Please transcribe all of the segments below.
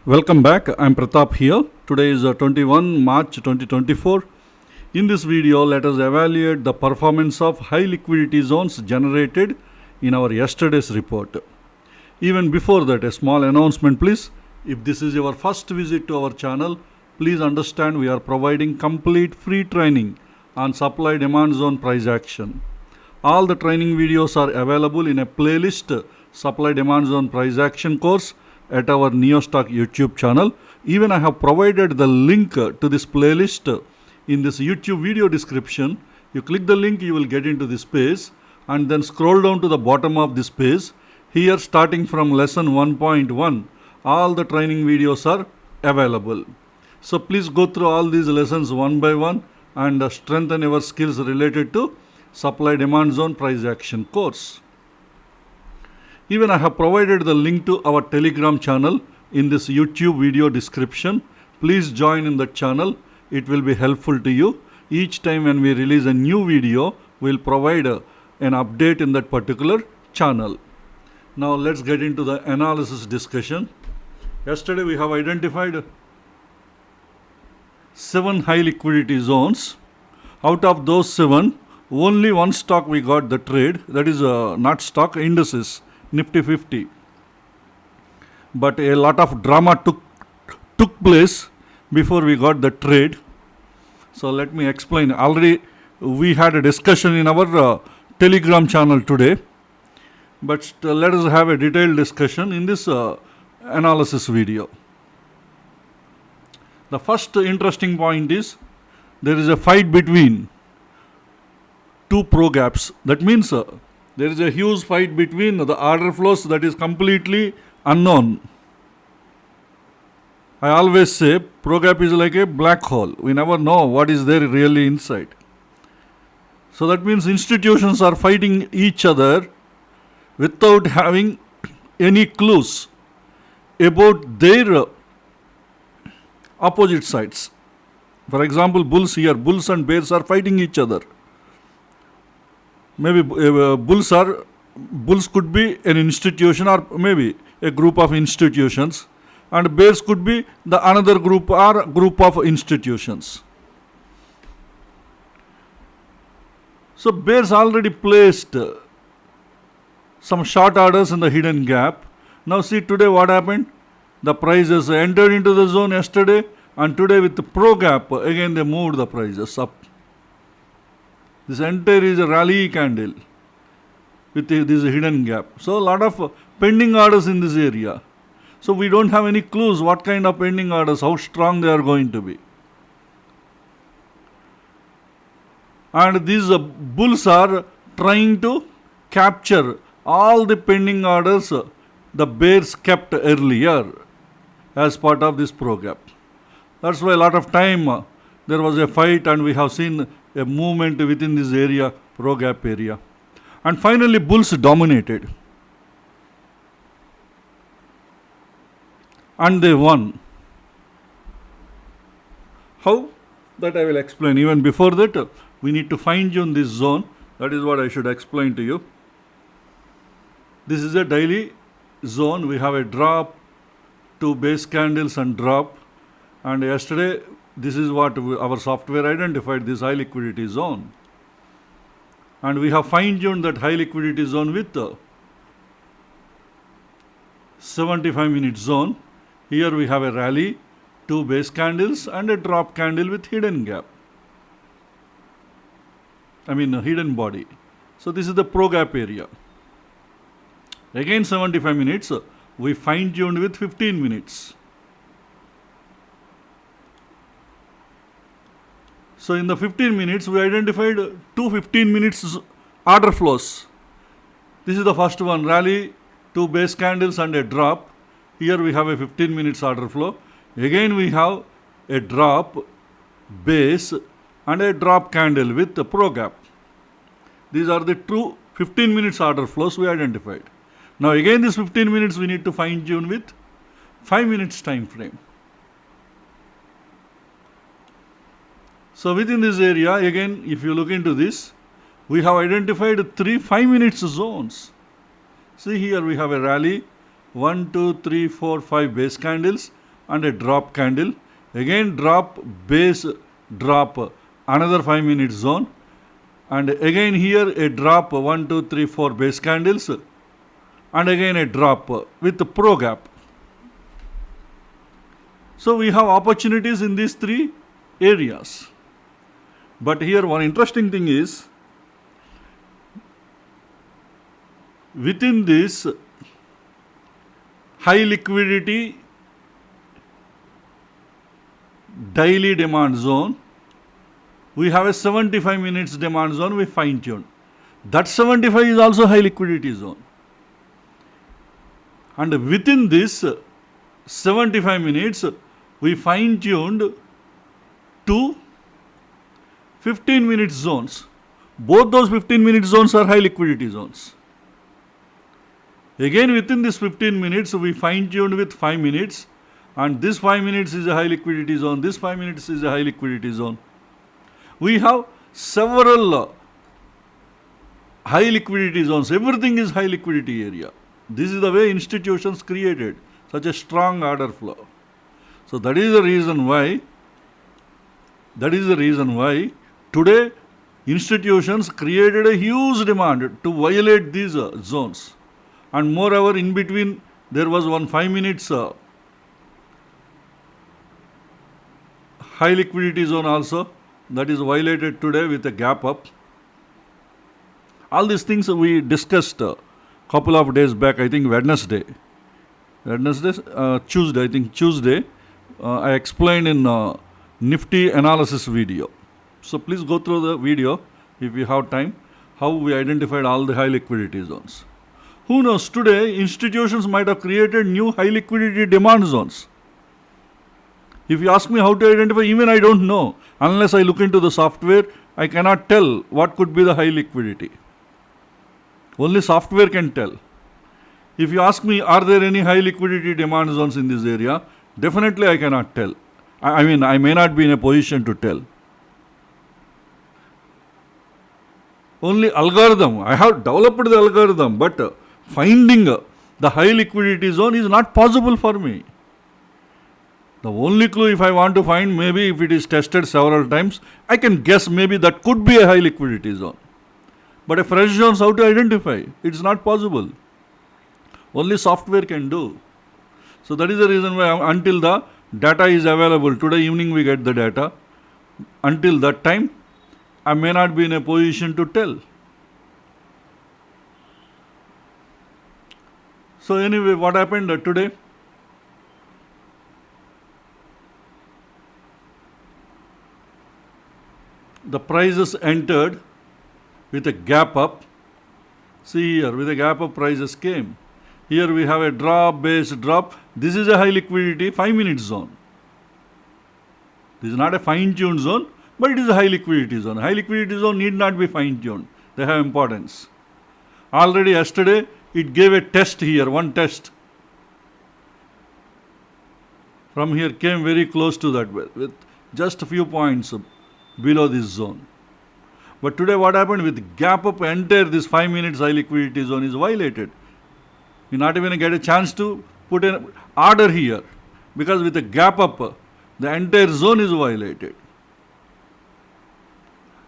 Welcome back. I'm Pratap here. Today is 21 March 2024. In this video, let us evaluate the performance of high liquidity zones generated in our yesterday's report. Even before that, a small announcement please. If this is your first visit to our channel, please understand we are providing complete free training on supply demand zone price action. All the training videos are available in a playlist supply demand zone price action course at our NeoStock YouTube channel. Even I have provided the link to this playlist in this YouTube video description. You click the link, you will get into this page and then scroll down to the bottom of this page. Here, starting from lesson 1.1, all the training videos are available. So please go through all these lessons one by one and strengthen your skills related to supply demand zone price action course. Even I have provided the link to our Telegram channel in this YouTube video description. Please join in that channel. It will be helpful to you. Each time when we release a new video, we will provide an update in that particular channel. Now let's get into the analysis discussion. Yesterday we have identified 7 high liquidity zones. Out of those 7, only one stock we got the trade, that is not stock, indices, Nifty 50. But a lot of drama took place before we got the trade. So let me explain. Already we had a discussion in our Telegram channel today. But let us have a detailed discussion in this analysis video. The first interesting point is there is a fight between two pro gaps. That means there is a huge fight between the order flows that is completely unknown. I always say pro gap is like a black hole. We never know what is there really inside. So that means institutions are fighting each other without having any clues about their opposite sides. For example, bulls and bears are fighting each other. Maybe bulls could be an institution or maybe a group of institutions, and bears could be the another group or group of institutions. So bears already placed some short orders in the hidden gap. Now see today what happened. The prices entered into the zone yesterday, and today with the pro gap again they moved the prices up. This entire is a rally candle with this hidden gap. So a lot of pending orders in this area. So we don't have any clues what kind of pending orders, how strong they are going to be. And these bulls are trying to capture all the pending orders the bears kept earlier as part of this pro gap. That's why a lot of time there was a fight and we have seen a movement within this area, pro gap area. And finally bulls dominated. And they won. How? That I will explain. Even before that, we need to fine tune this zone. That is what I should explain to you. This is a daily zone. We have a drop, 2 base candles and drop. And yesterday, this is what our software identified, this high liquidity zone. And we have fine tuned that high liquidity zone with 75-minute zone. Here we have a rally, 2 base candles and a drop candle with hidden gap. A hidden body. So this is the pro gap area. Again 75 minutes, we fine tuned with 15 minutes. So in the 15 minutes, we identified 2 15 minutes order flows. This is the first one, rally, 2 base candles and a drop. Here we have a 15 minutes order flow. Again we have a drop, base and a drop candle with the pro gap. These are the 2 15 minutes order flows we identified. Now again this 15 minutes we need to fine tune with 5 minutes time frame. So within this area, again, if you look into this, we have identified 3 5 minutes zones. See here we have a rally, 1, 2, 3, 4, 5 base candles and a drop candle. Again drop, base, drop, another 5 minute zone. And again here a drop, 1, 2, 3, 4 base candles. And again a drop with the pro gap. So we have opportunities in these three areas. But here one interesting thing is, within this high liquidity daily demand zone, we have a 75 minutes demand zone we fine tuned. That 75 is also high liquidity zone. And within this 75 minutes, we fine tuned two 15 minute zones. Both those 15 minute zones are high liquidity zones. Again within this 15 minutes, we fine tuned with 5 minutes, and this 5 minutes is a high liquidity zone, this 5 minutes is a high liquidity zone. We have several high liquidity zones. Everything is high liquidity area. This is the way institutions created such a strong order flow. So that is the reason why today institutions created a huge demand to violate these zones. And moreover, in between there was one 5 minutes high liquidity zone also that is violated today with a gap up. All these things we discussed a couple of days back, I think Tuesday, I explained in Nifty analysis video. So please go through the video if you have time, how we identified all the high liquidity zones. Who knows, today institutions might have created new high liquidity demand zones. If you ask me how to identify, even I don't know. Unless I look into the software, I cannot tell what could be the high liquidity. Only software can tell. If you ask me, are there any high liquidity demand zones in this area? Definitely I cannot tell. I may not be in a position to tell. Only algorithm. I have developed the algorithm, but finding the high liquidity zone is not possible for me. The only clue, if I want to find, maybe if it is tested several times, I can guess maybe that could be a high liquidity zone. But a fresh zone, how to identify? It's not possible. Only software can do. So that is the reason why until the data is available, today evening we get the data, until that time I may not be in a position to tell. So anyway, what happened today? The prices entered with a gap up. See here, with a gap up prices came. Here we have a drop, base, drop. This is a high liquidity 5 minute zone. This is not a fine tuned zone, but it is a high liquidity zone. High liquidity zone need not be fine tuned. They have importance. Already yesterday it gave a test here, one test. From here came very close to that with just a few points below this zone. But today what happened with gap up, entire this 5 minutes high liquidity zone is violated. You not even get a chance to put an order here, because with a gap up, the entire zone is violated.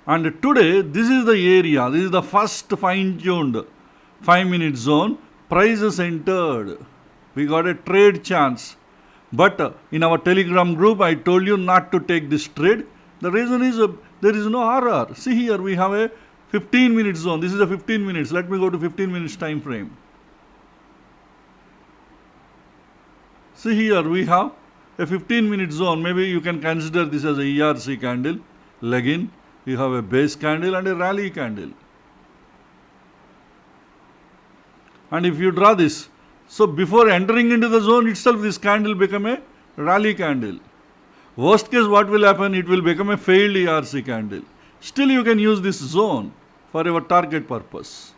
And today, this is the area, this is the first fine-tuned 5 minute zone, prices entered. We got a trade chance. But in our Telegram group, I told you not to take this trade. The reason is there is no RR. See here, we have a 15 minute zone. This is a 15 minutes. Let me go to 15 minutes time frame. See here, we have a 15 minute zone. Maybe you can consider this as a ERC candle, leg-in. You have a base candle and a rally candle. And if you draw this, so before entering into the zone itself, this candle become a rally candle. Worst case, what will happen? It will become a failed ERC candle. Still, you can use this zone for your target purpose.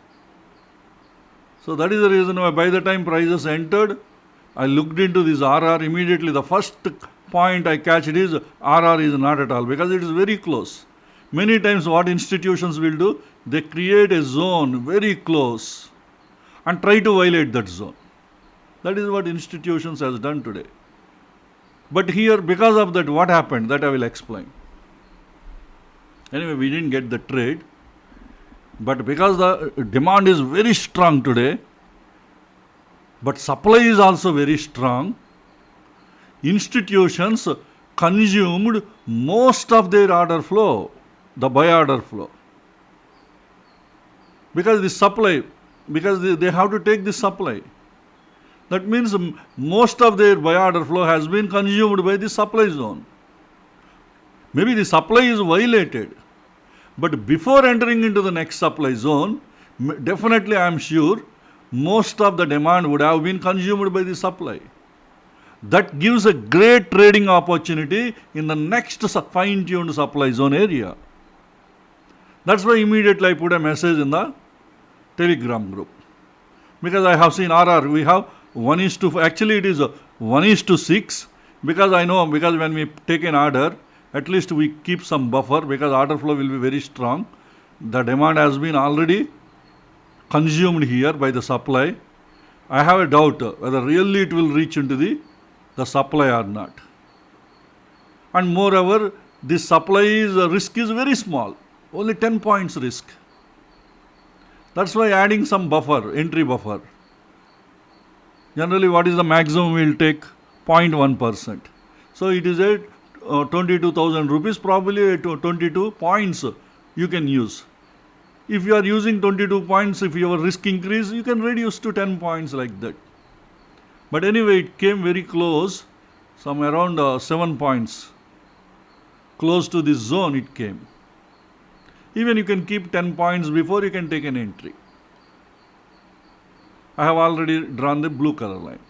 So that is the reason why by the time prices entered, I looked into this RR immediately. The first point I catch it is RR is not at all, because it is very close. Many times what institutions will do, they create a zone very close and try to violate that zone. That is what institutions has done today. But here, because of that, what happened? That I will explain. Anyway, we didn't get the trade. But because the demand is very strong today, but supply is also very strong, institutions consumed most of their order flow, the buy order flow. Because the supply, because they have to take the supply. That means most of their buy order flow has been consumed by the supply zone. Maybe the supply is violated. But before entering into the next supply zone, definitely I am sure most of the demand would have been consumed by the supply. That gives a great trading opportunity in the next fine-tuned supply zone area. That's why immediately I put a message in the Telegram group. Because I have seen RR, we have 1:4, actually it is 1:6, because I know, because when we take an order, at least we keep some buffer, because order flow will be very strong. The demand has been already consumed here by the supply. I have a doubt whether really it will reach into the supply or not. And moreover, this supply risk is very small, only 10 points risk. That's why adding some buffer, entry buffer. Generally, what is the maximum we will take? 0.1%. So it is a 22,000 rupees, probably 22 points you can use. If you are using 22 points, if your risk increase, you can reduce to 10 points like that. But anyway, it came very close, some around 7 points. Close to this zone it came. Even you can keep 10 points before you can take an entry. I have already drawn the blue color line.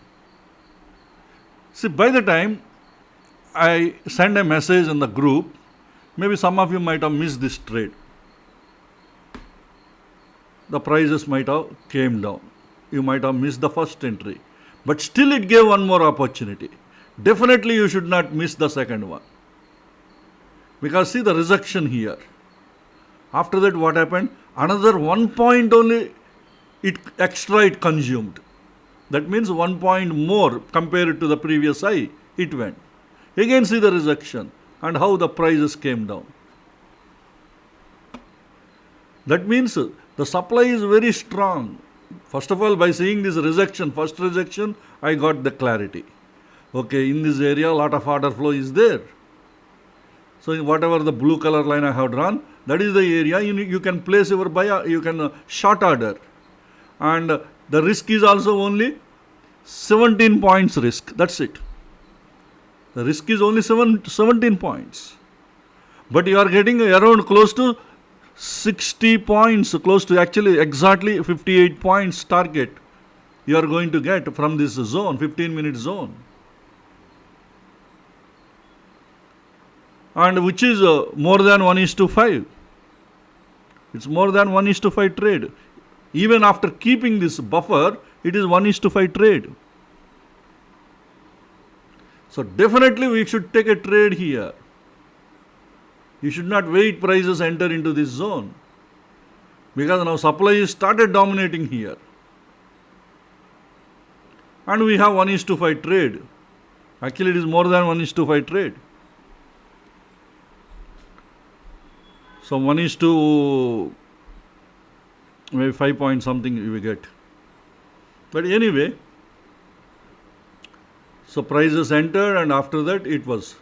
See, by the time I send a message in the group, maybe some of you might have missed this trade. The prices might have came down. You might have missed the first entry. But still it gave one more opportunity. Definitely you should not miss the second one. Because see the rejection here. After that what happened? Another 1 point only it consumed. That means 1 point more compared to the previous high it went. Again see the rejection and how the prices came down. That means the supply is very strong. First of all, by seeing this rejection, first rejection, I got the clarity. Okay, in this area, a lot of order flow is there. So, in whatever the blue color line I have drawn, that is the area you can place your buy, you can short order. And the risk is also only 17 points risk. That's it. The risk is only 17 points. But you are getting around close to 60 points, close to actually exactly 58 points target you are going to get from this zone, 15-minute zone. And which is more than 1:5. It's more than 1:5 trade. Even after keeping this buffer, it is 1:5 trade. So definitely we should take a trade here. You should not wait prices enter into this zone. Because now supply is started dominating here. And we have 1:5 trade. Actually it is more than 1:5 trade. So 1:5 point something you will get. But anyway, so prices entered and after that it was.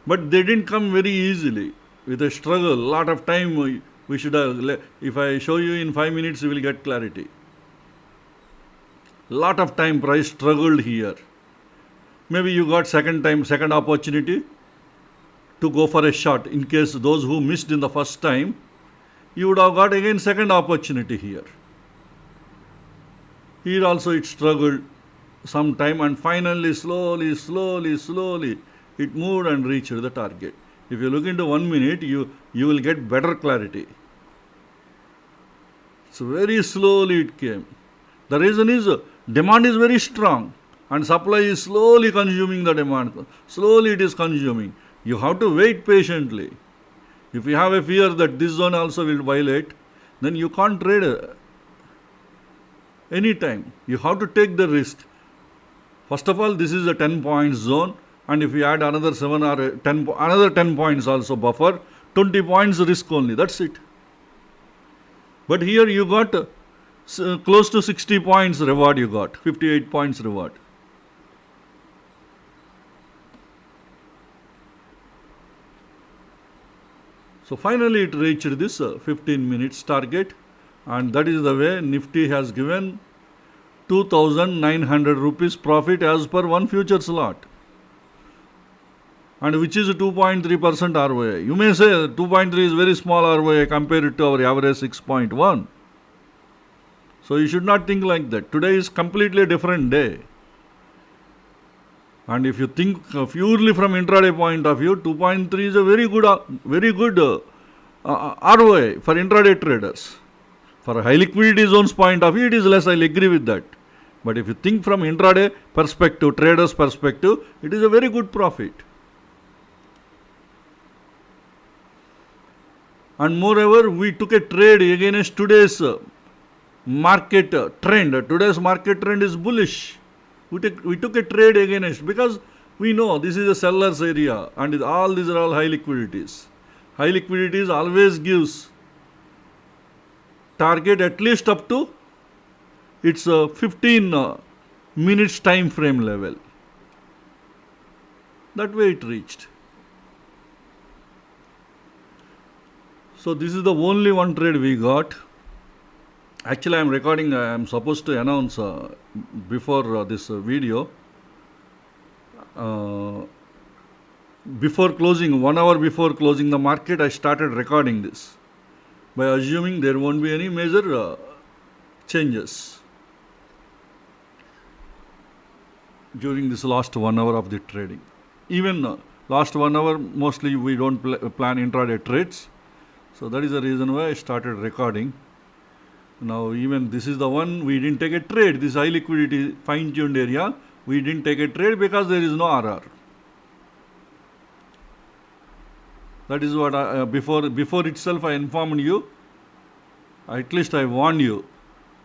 But they didn't come very easily. With a struggle, lot of time we should have, if I show you in 5 minutes you will get clarity. Lot of time price struggled here. Maybe you got second opportunity to go for a shot. In case those who missed in the first time, you would have got again second opportunity here. Here also it struggled some time and finally slowly it moved and reached the target. If you look into 1 minute, you will get better clarity. So very slowly it came. The reason is demand is very strong and supply is slowly consuming the demand. Slowly it is consuming. You have to wait patiently. If you have a fear that this zone also will violate, then you can't trade anytime. You have to take the risk. First of all, this is a 10 point zone. And if you add another 7 or 10, another 10 points also buffer, 20 points risk only. That's it. But here you got close to 60 points reward you got, 58 points reward. So finally it reached this 15 minutes target, and that is the way Nifty has given 2,900 rupees profit as per one futures lot, and which is 2.3% ROA. You may say 2.3 is very small ROA compared to our average 6.1. So you should not think like that. Today is completely a different day. And if you think purely from intraday point of view, 2.3 is a very good ROA for intraday traders. For high liquidity zones point of view, it is less. I'll agree with that. But if you think from intraday perspective, traders perspective, it is a very good profit. And moreover, we took a trade against today's market trend. Today's market trend is bullish. We took a trade against, because we know this is a seller's area and all these are all high liquidities. High liquidities always gives target at least up to its 15 minutes time frame level. That way it reached. So this is the only one trade we got. Actually, I am recording. I am supposed to announce before this video. Before closing, 1 hour before closing the market, I started recording this by assuming there won't be any major changes during this last 1 hour of the trading. Even last 1 hour, mostly we don't plan intraday trades. So that is the reason why I started recording. Now even this is the one we didn't take a trade. This high liquidity fine-tuned area, we didn't take a trade because there is no RR. That is what before itself I informed you. At least I warned you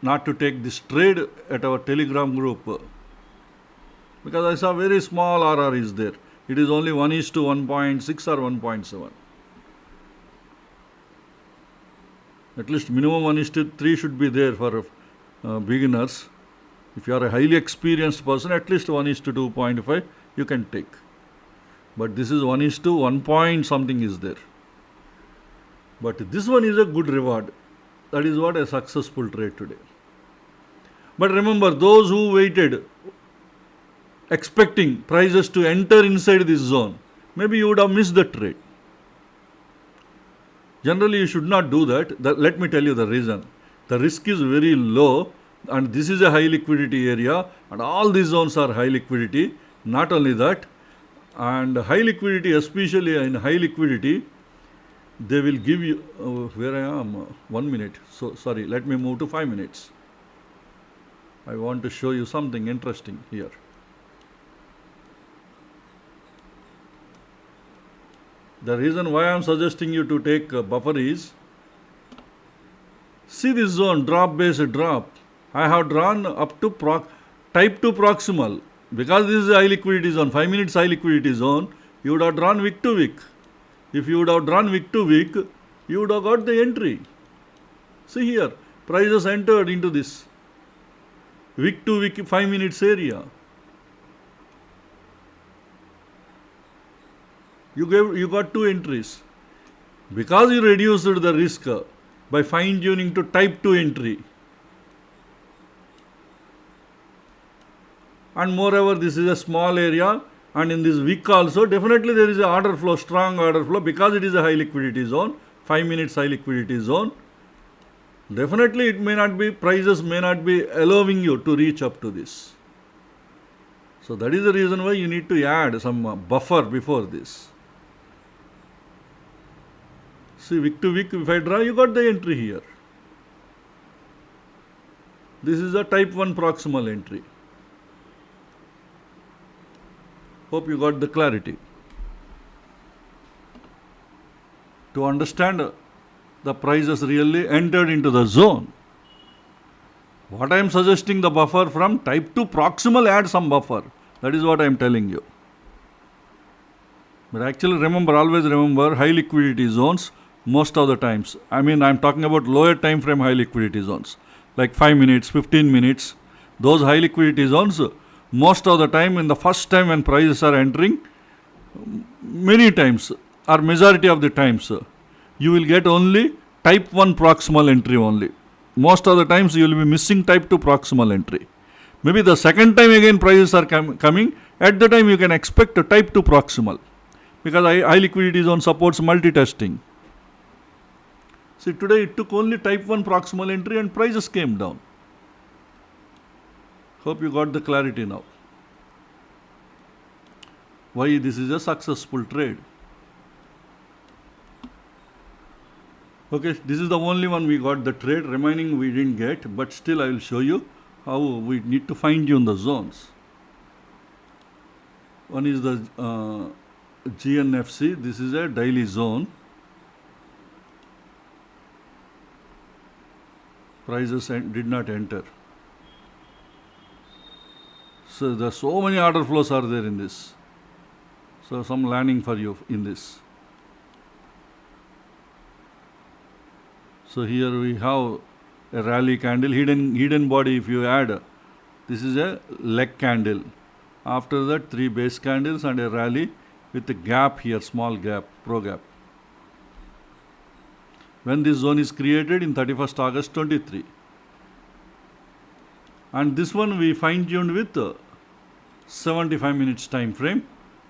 not to take this trade at our Telegram group, because I saw very small RR is there. It is only 1:1.6 or 1.7. At least minimum 1:3 should be there for beginners. If you are a highly experienced person, at least 1:2.5 you can take. But this is 1:1 point something is there. But this one is a good reward. That is what a successful trade today. But remember, those who waited expecting prices to enter inside this zone, maybe you would have missed the trade. Generally, you should not do that. Let me tell you the reason. The risk is very low, and this is a high liquidity area, and all these zones are high liquidity. Not only that, and high liquidity, especially in high liquidity, they will give you, where I am, 1 minute. So, sorry, let me move to 5 minutes. I want to show you something interesting here. The reason why I am suggesting you to take buffer is, see this zone, drop based drop. I have drawn up to type 2 proximal. Because this is a high liquidity zone, 5 minutes high liquidity zone, you would have drawn wick to wick. If you would have drawn wick to wick, you would have got the entry. See here, prices entered into this wick to wick 5 minutes area. You got 2 entries. Because you reduced the risk by fine tuning to type 2 entry. And moreover, this is a small area, and in this wick also, definitely there is a order flow, strong order flow, because it is a high liquidity zone, 5 minutes high liquidity zone. Definitely it may not be, prices may not be allowing you to reach up to this. So that is the reason why you need to add some buffer before this. See, wick to wick, if I draw, you got the entry here. This is a type 1 proximal entry. Hope you got the clarity. To understand the prices really entered into the zone. What I am suggesting, the buffer from type 2 proximal, add some buffer. That is what I am telling you. But actually remember, always remember, high liquidity zones most of the times. I mean, I'm talking about lower time frame high liquidity zones, like 5 minutes, 15 minutes. Those high liquidity zones, most of the time, in the first time when prices are entering, many times or majority of the times, you will get only type 1 proximal entry only. Most of the times you will be missing type 2 proximal entry. Maybe the second time again prices are coming, at the time you can expect a type 2 proximal, because high liquidity zone supports multi-testing. See, today it took only type 1 proximal entry and prices came down. Hope you got the clarity now. Why this is a successful trade. Okay, this is the only one we got the trade, remaining we didn't get, but still I will show you how we need to fine tune the zones. One is the GNFC, this is a daily zone. Prices did not enter. So there are so many order flows are there in this. So some learning for you in this. So here we have a rally candle, hidden body if you add. This is a leg candle. After that, 3 base candles and a rally with a gap here, small gap, pro gap. When this zone is created in 31st August 23. And this one we fine tuned with 75 minutes time frame.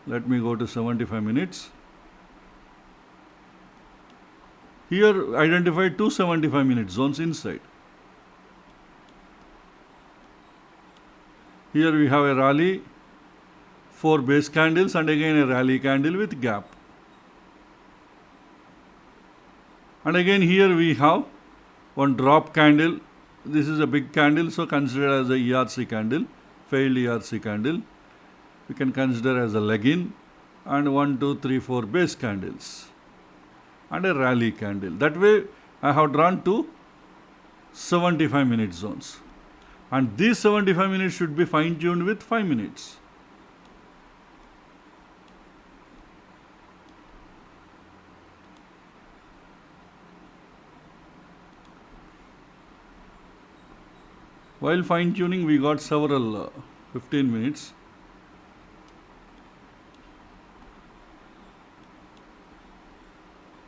Let me go to 75 minutes. Here identified 2 75 minute zones inside. Here we have a rally, 4 base candles and again a rally candle with gap. And again here we have one drop candle. This is a big candle, so consider as a ERC candle, failed ERC candle. We can consider as a leg in, and 1, 2, 3, 4 base candles and a rally candle. That way I have drawn 2 75 minute zones, and these 75 minutes should be fine tuned with 5 minutes. While fine tuning we got several 15 minutes.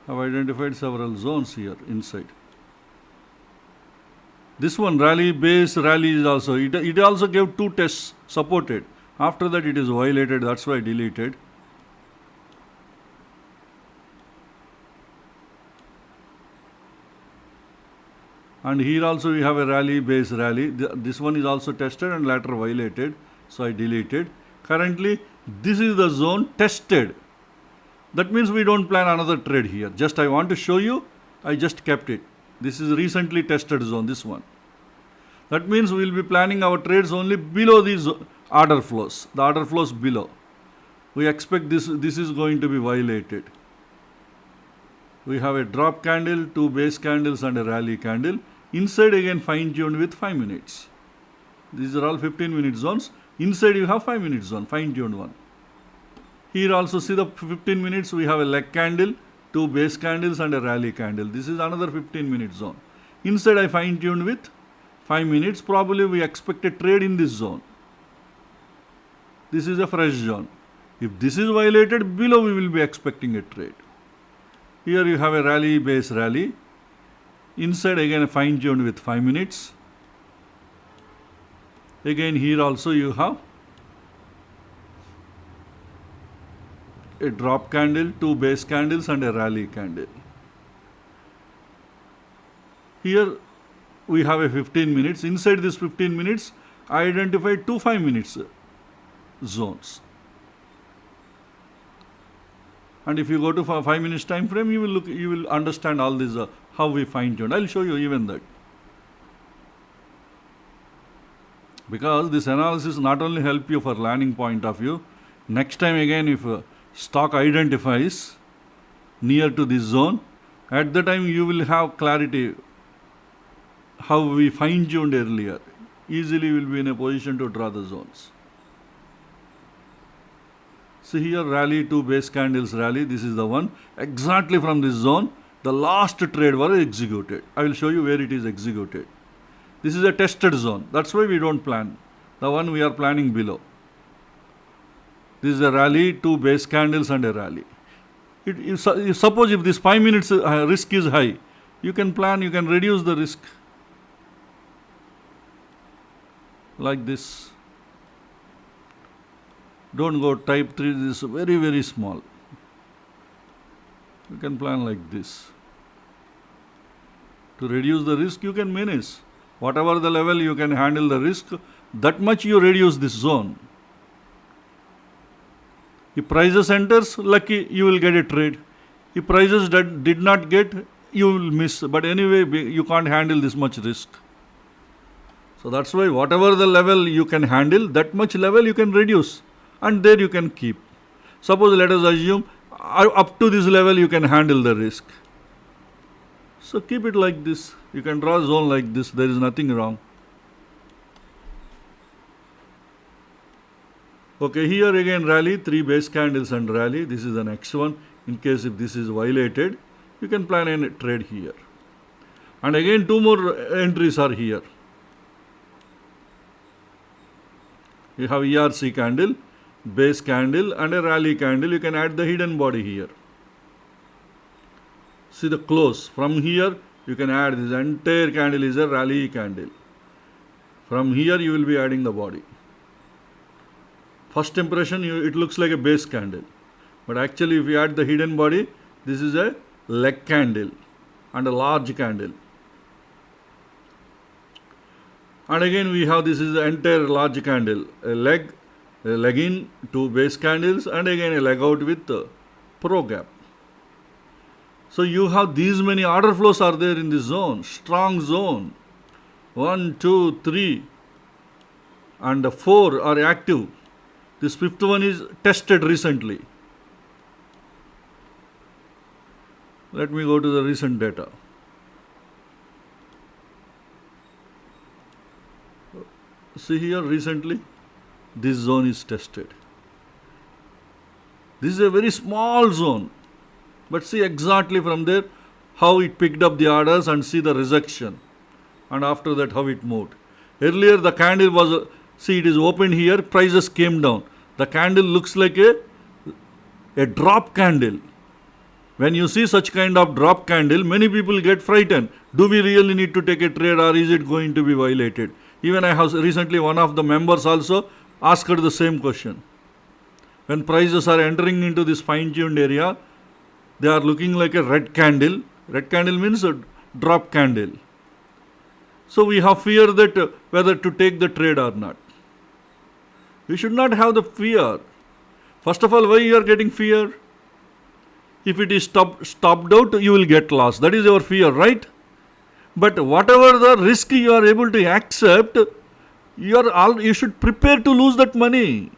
Have identified several zones here inside. This one rally base rally is also, it also gave 2 tests supported. After that it is violated, that's why I deleted. And here also we have a rally base rally. This one is also tested and later violated, so I deleted. Currently this is the zone tested. That means we don't plan another trade here. Just I want to show you, I just kept it. This is recently tested zone, this one. That means we will be planning our trades only below these order flows, the order flows below. We expect this is going to be violated. We have a drop candle, 2 base candles and a rally candle. Inside again fine tuned with 5 minutes. These are all 15 minute zones. Inside you have 5 minute zone, fine tuned one. Here also see the 15 minutes, we have a leg candle, 2 base candles and a rally candle. This is another 15 minute zone. Inside I fine tuned with 5 minutes. Probably we expect a trade in this zone. This is a fresh zone. If this is violated, below we will be expecting a trade. Here you have a rally base rally. Inside again a fine tuned with 5 minutes. Again here also you have a drop candle, 2 base candles and a rally candle. Here we have a 15 minutes. Inside this 15 minutes I identified 2 5 minutes zones. And if you go to 5 minutes time frame, you will understand all this how we fine tuned. I'll show you even that. Because this analysis not only help you for learning point of view. Next time again if stock identifies near to this zone, at the time you will have clarity how we fine tuned earlier. Easily will be in a position to draw the zones. See here, rally, 2 base candles rally. This is the one. Exactly from this zone, the last trade was executed. I will show you where it is executed. This is a tested zone. That's why we don't plan. The one we are planning below. This is a rally, 2 base candles and a rally. Suppose if this 5 minutes risk is high, you can plan, you can reduce the risk. Like this. Don't go type 3, this is very, very small. You can plan like this. To reduce the risk, you can manage. Whatever the level you can handle the risk, that much you reduce this zone. If prices enters, lucky you will get a trade. If prices did not get, you will miss. But anyway, you can't handle this much risk. So that's why whatever the level you can handle, that much level you can reduce. And there you can keep. Suppose let us assume up to this level you can handle the risk. So keep it like this. You can draw a zone like this. There is nothing wrong. Okay, here again rally, 3 base candles and rally. This is the next one. In case if this is violated, you can plan a trade here. And again 2 more entries are here. You have ERC candle, base candle and a rally candle. You can add the hidden body here. See the close. From here you can add this entire candle is a rally candle. From here you will be adding the body. First impression it looks like a base candle. But actually if you add the hidden body, this is a leg candle and a large candle. And again we have this is the entire large candle. A leg in, 2 base candles and again a leg out with pro gap. So you have these many order flows are there in this zone, strong zone. 1, 2, 3 and 4 are active. This 5th one is tested recently. Let me go to the recent data. See here recently, this zone is tested. This is a very small zone. But see exactly from there how it picked up the orders and see the rejection. And after that how it moved. Earlier the candle was, see it is opened here, prices came down. The candle looks like a drop candle. When you see such kind of drop candle, many people get frightened. Do we really need to take a trade or is it going to be violated? Even I have recently one of the members also asked the same question. When prices are entering into this fine-tuned area, they are looking like a red candle. Red candle means a drop candle. So we have fear that whether to take the trade or not. You should not have the fear. First of all, why you are getting fear? If it is stopped out, you will get loss. That is your fear, right? But whatever the risk you are able to accept, you should prepare to lose that money.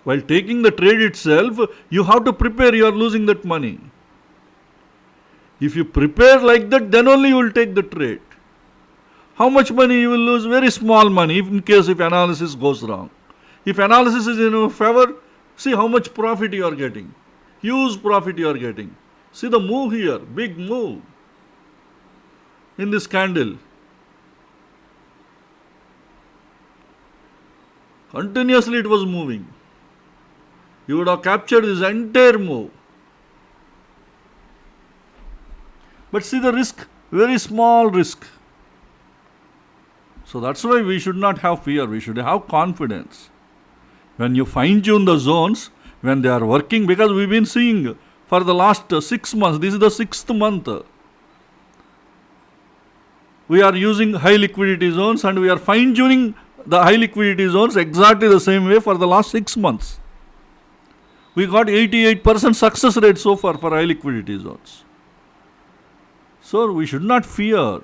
While taking the trade itself, you have to prepare you are losing that money. If you prepare like that, then only you will take the trade. How much money you will lose? Very small money in case if analysis goes wrong. If analysis is in your favor, see how much profit you are getting. Huge profit you are getting. See the move here, big move in this candle. Continuously it was moving. You would have captured this entire move. But see the risk, very small risk. So that's why we should not have fear, we should have confidence. When you fine tune the zones, when they are working, because we've been seeing for the last 6 months, this is the 6th month. We are using high liquidity zones and we are fine tuning the high liquidity zones exactly the same way for the last 6 months. We got 88% success rate so far for high liquidity zones. So we should not fear.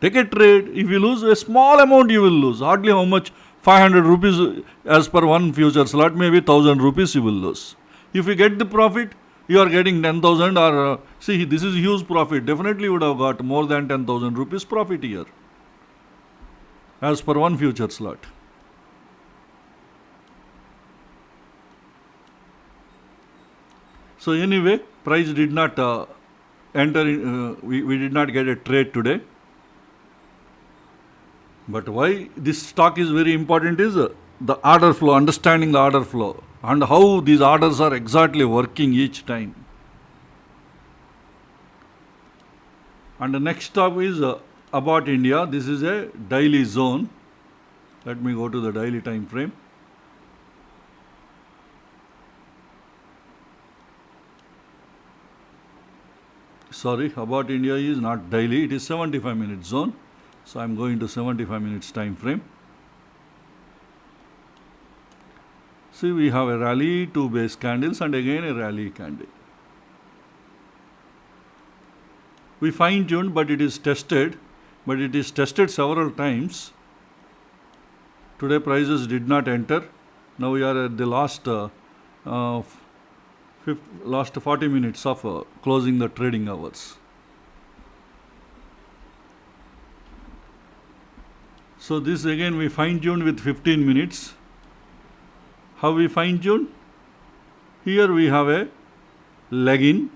Take a trade. If you lose a small amount, you will lose. Hardly how much? 500 rupees as per one future slot, maybe 1000 rupees you will lose. If you get the profit, you are getting 10,000 or see this is huge profit. Definitely you would have got more than 10,000 rupees profit here as per one future slot. So anyway, price did not enter in, we did not get a trade today. But why this stock is very important is the order flow, understanding the order flow and how these orders are exactly working each time. And the next stop is about India. This is a daily zone. Let me go to the daily time frame. Sorry, about India is not daily, it is 75 minute zone. So I am going to 75 minutes time frame. See, we have a rally, 2 base candles and again a rally candle. We fine tuned, but it is tested several times. Today prices did not enter. Now we are at the last 40 minutes of closing the trading hours. So this again we fine tuned with 15 minutes. How we fine tune? Here we have a leg in,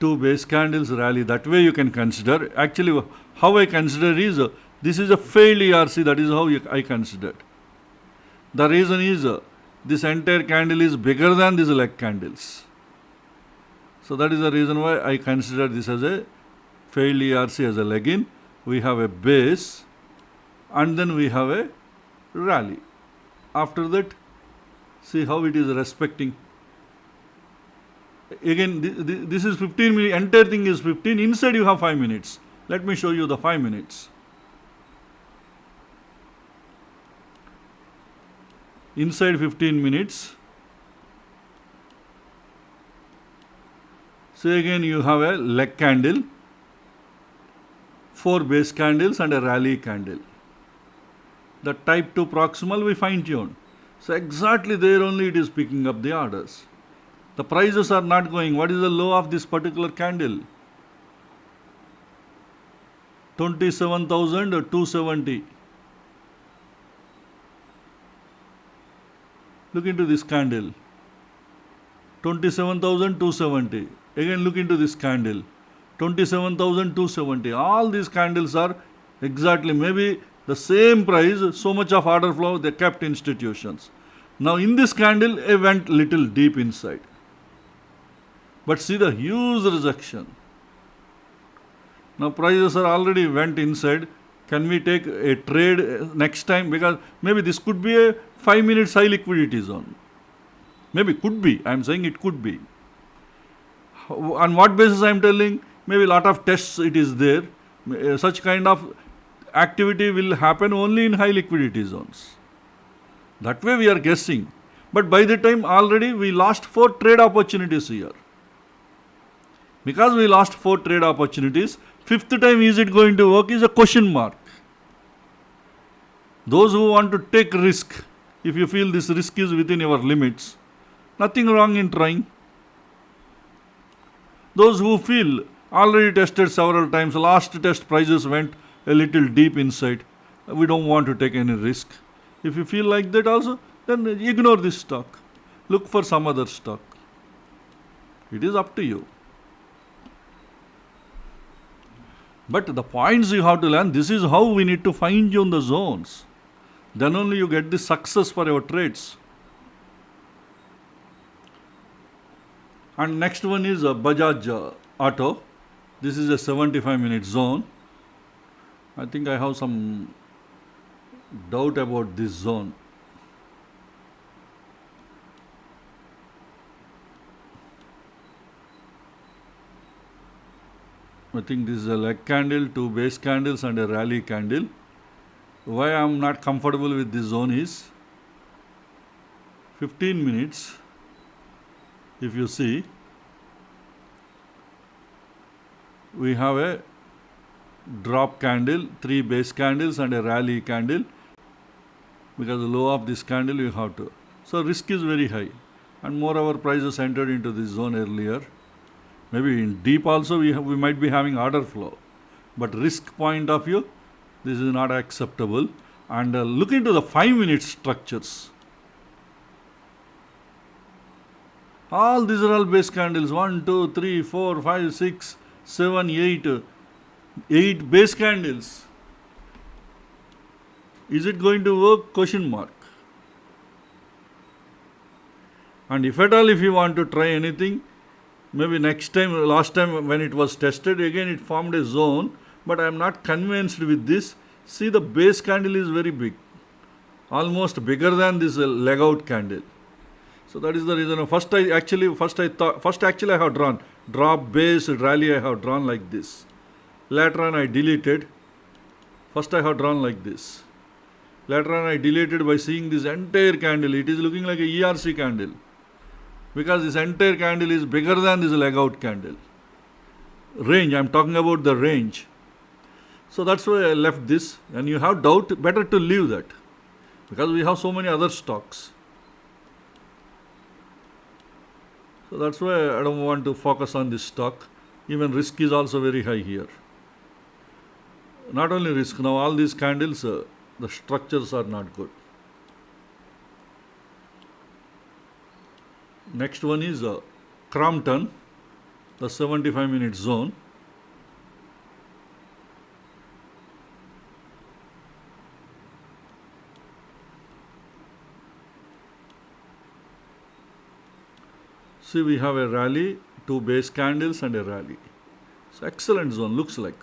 2 base candles rally. That way you can consider. Actually, how I consider is this is a failed ERC. That is how I considered. The reason is this entire candle is bigger than these leg candles. So that is the reason why I consider this as a failed ERC as a leg in. We have a base and then we have a rally. After that, see how it is respecting. Again, this is 15 minutes, entire thing is 15. Inside you have 5 minutes. Let me show you the 5 minutes. Inside 15 minutes. So again you have a leg candle, 4 base candles and a rally candle. The type 2 proximal we fine tuned. So exactly there only it is picking up the orders. The prices are not going. What is the low of this particular candle? 27,270. Look into this candle. 27,270. Again look into this candle. 27,270. All these candles are exactly maybe the same price, so much of order flow they kept institutions. Now in this candle it went little deep inside. But see the huge rejection. Now prices are already went inside. Can we take a trade next time? Because maybe this could be a 5 minutes high liquidity zone. Maybe could be. I am saying it could be. On what basis I am telling? Maybe a lot of tests it is there. Such kind of activity will happen only in high liquidity zones. That way we are guessing. But by the time already we lost 4 trade opportunities here. Because we lost 4 trade opportunities, 5th time is it going to work is a question mark. Those who want to take risk, if you feel this risk is within your limits, nothing wrong in trying. Those who feel already tested several times, last test prices went a little deep inside, we don't want to take any risk. If you feel like that also, then ignore this stock. Look for some other stock. It is up to you. But the points you have to learn, this is how we need to fine tune the zones. Then only you get the success for your trades. And next one is Bajaj Auto. This is a 75 minute zone. I think I have some doubt about this zone. I think this is a leg candle, 2 base candles and a rally candle. Why I am not comfortable with this zone is 15 minutes. If you see, we have a drop candle, 3 base candles and a rally candle. Because the low of this candle you have to. So risk is very high. And moreover prices entered into this zone earlier. Maybe in deep also we might be having order flow. But risk point of view, this is not acceptable. And look into the 5 minute structures. All these are all base candles. 1, 2, 3, 4, 5, 6, 7, 8. 8 base candles. Is it going to work? Question mark. And if at all, if you want to try anything, maybe next time, last time when it was tested, again it formed a zone, but I am not convinced with this. See, the base candle is very big, almost bigger than this leg out candle. So that is the reason. First I have drawn drop, base, rally. I have drawn like this. Later on I deleted. First I have drawn like this. Later on I deleted by seeing this entire candle. It is looking like a ERC candle, because this entire candle is bigger than this leg out candle. Range, I am talking about the range. So that's why I left this. And you have doubt, better to leave that, because we have so many other stocks. So that's why I don't want to focus on this stock. Even risk is also very high here. Not only risk, now all these candles, the structures are not good. Next one is Crompton, the 75-minute zone. See, we have a rally, 2 base candles and a rally. It's excellent zone, looks like.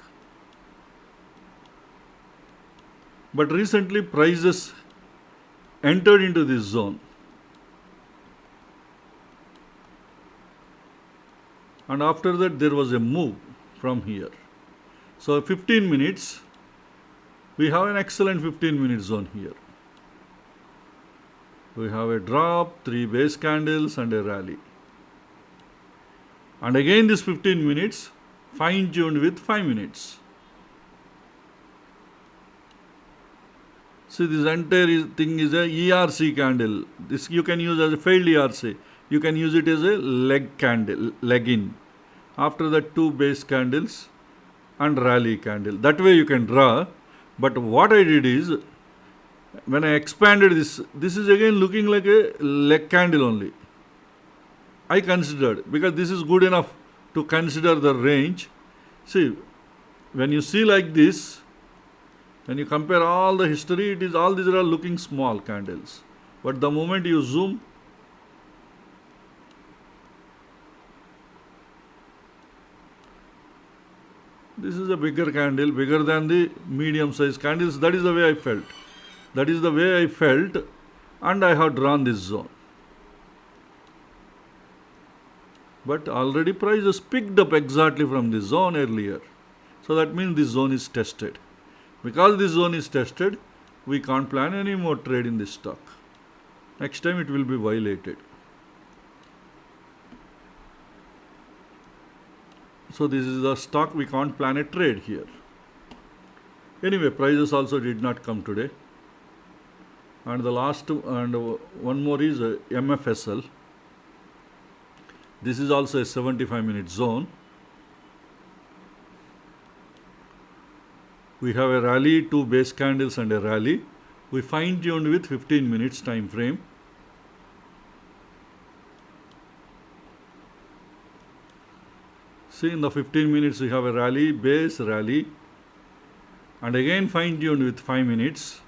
But recently prices entered into this zone. And after that there was a move from here. So 15 minutes, we have an excellent 15-minute zone here. We have a drop, 3 base candles and a rally. And again this 15 minutes fine-tuned with 5 minutes. See, this entire thing is a ERC candle. This you can use as a failed ERC. You can use it as a leg candle, leg in. After that 2 base candles and rally candle. That way you can draw. But what I did is, when I expanded this is again looking like a leg candle only. I considered, because this is good enough to consider the range. See, when you see like this, when you compare all the history, it is all these are looking small candles. But the moment you zoom, this is a bigger candle, bigger than the medium size candles. That is the way I felt. That is the way I felt, and I have drawn this zone. But already prices picked up exactly from this zone earlier. So that means this zone is tested. Because this zone is tested, we can't plan any more trade in this stock. Next time it will be violated. So this is the stock, we can't plan a trade here. Anyway, prices also did not come today. And the last, and one more is MFSL. This is also a 75-minute zone. We have a rally, 2 base candles and a rally. We fine-tuned with 15 minutes time frame. See, in the 15 minutes we have a rally, base, rally, and again fine-tuned with 5 minutes.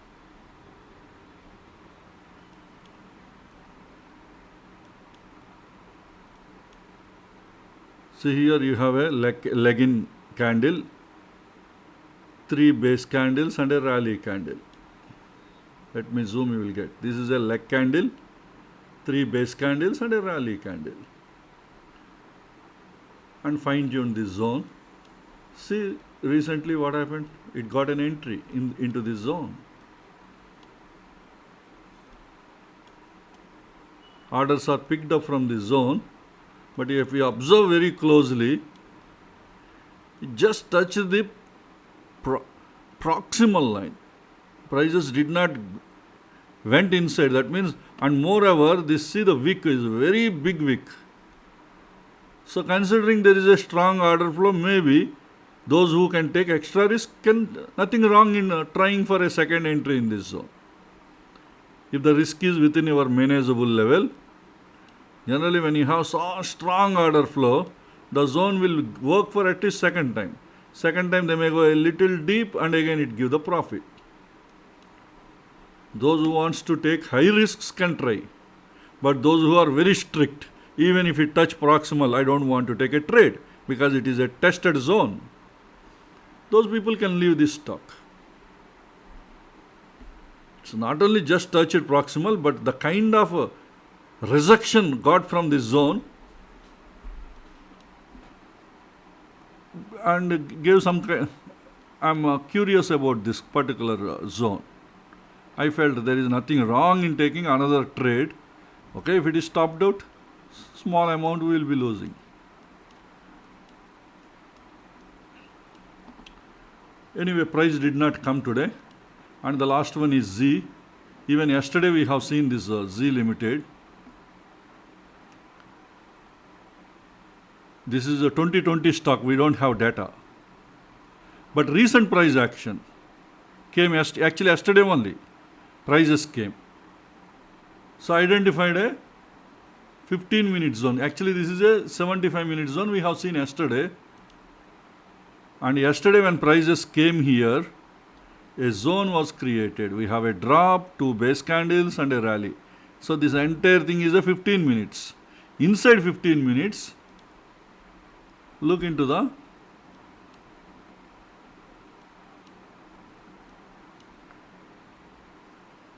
See, here you have a leg-in candle, 3 base candles and a rally candle. Let me zoom, you will get. This is a leg candle, 3 base candles and a rally candle. And fine-tune this zone. See, recently what happened? It got an entry into this zone. Orders are picked up from this zone. But if we observe very closely, it just touched the proximal line. Prices did not went inside. That means, and moreover, this, see, the wick is very big wick. So considering there is a strong order flow, maybe those who can take extra risk can, nothing wrong in trying for a second entry in this zone. If the risk is within your manageable level, Generally, when you have so strong order flow, the zone will work for at least second time. Second time they may go a little deep and again it give the profit. Those who wants to take high risks can try. But those who are very strict, even if it touch proximal, I don't want to take a trade because it is a tested zone. Those people can leave this stock. It's not only just touched proximal, but the kind of rejection got from this zone and gave some. I'm curious about this particular zone. I felt there is nothing wrong in taking another trade. Okay, if it is stopped out, small amount we will be losing. Anyway, price did not come today. And the last one is Z. Even yesterday we have seen this Z Limited. This is a 2020 stock, we don't have data. But recent price action came actually yesterday only. Prices came. So identified a 15-minute zone. Actually this is a 75-minute zone we have seen yesterday. And yesterday when prices came here, a zone was created. We have a drop, 2 base candles and a rally. So this entire thing is a 15 minutes. Inside 15 minutes, look into the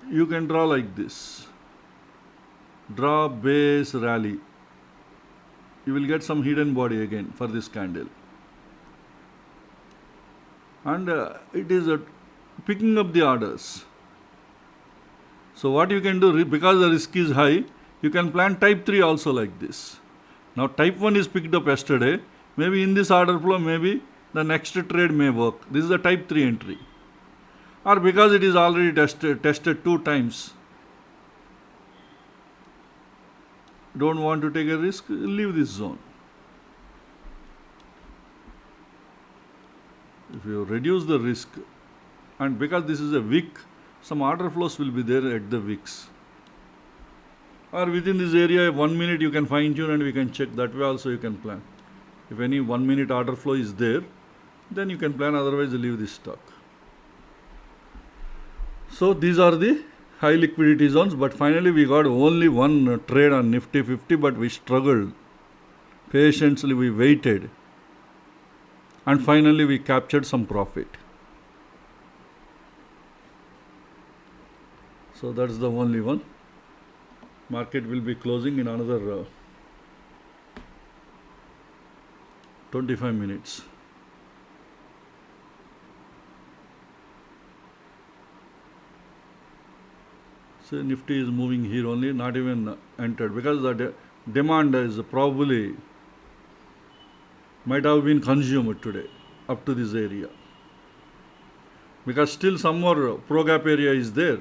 you can draw like this. Drop, base, rally. You will get some hidden body again for this candle. And it is picking up the orders. So what you can do, because the risk is high, you can plan type 3 also like this. Now type 1 is picked up yesterday. Maybe in this order flow, maybe the next trade may work. This is the type 3 entry. Or because it is already tested 2 times. Don't want to take a risk, leave this zone. If you reduce the risk, and because this is a wick, some order flows will be there at the wicks. Or within this area, 1 minute you can fine tune and we can check. That way also you can plan. If any 1 minute order flow is there, then you can plan, otherwise leave this stock. So these are the high liquidity zones, but finally we got only one trade on Nifty 50, but we struggled. Patiently we waited. And finally we captured some profit. So that's the only one. Market will be closing in another 25 minutes. So Nifty is moving here only, not even entered, because the demand is probably might have been consumed today up to this area. Because still some more pro gap area is there.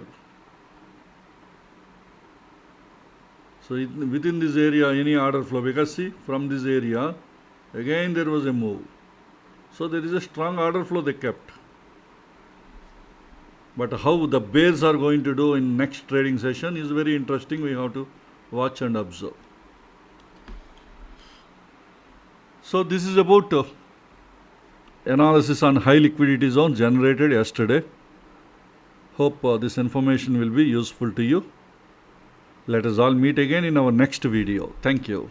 So within this area, any order flow, because see, from this area, again there was a move. So there is a strong order flow they kept. But how the bears are going to do in next trading session is very interesting. We have to watch and observe. So this is about analysis on high liquidity zone generated yesterday. Hope this information will be useful to you. Let us all meet again in our next video. Thank you.